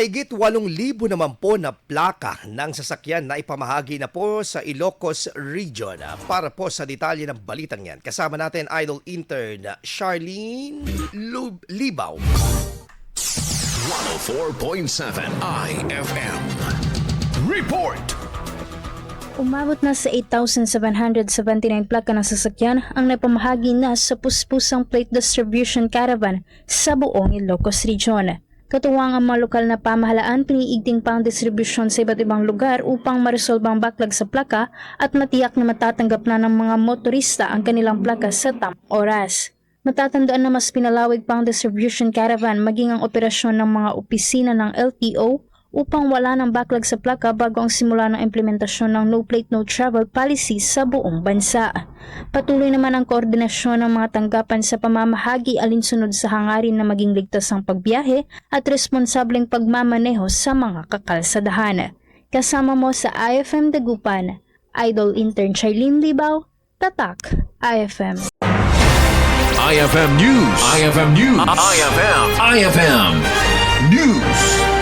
Higit 8,000 naman po na plaka ng sasakyan na ipamahagi na po sa Ilocos Region. Para po sa detalye ng balitang yan, kasama natin Idol Intern Charlene Libaw. 104.7 IFM Report. Umabot na sa 8,779 plaka ng sasakyan ang napamahagi na sa puspusang plate distribution caravan sa buong Ilocos Region. Katuwang ang mga lokal na pamahalaan, piniigting pang distribusyon sa iba't ibang lugar upang maresolve ang backlog sa plaka at matiyak na matatanggap na ng mga motorista ang kanilang plaka sa tamang oras. Matatandaan na mas pinalawig pang distribution caravan maging ang operasyon ng mga opisina ng LTO upang wala ng backlog sa plaka bago ang simula ng implementasyon ng No Plate No Travel policy sa buong bansa. Patuloy naman ang koordinasyon ng mga tanggapan sa pamamahagi alinsunod sa hangarin na maging ligtas ang pagbiyahe at responsableng pagmamaneho sa mga kakalsadahan. Kasama mo sa IFM Dagupan, Idol Intern Charlene Libaw, Tatak IFM. IFM News. IFM News. IFM News.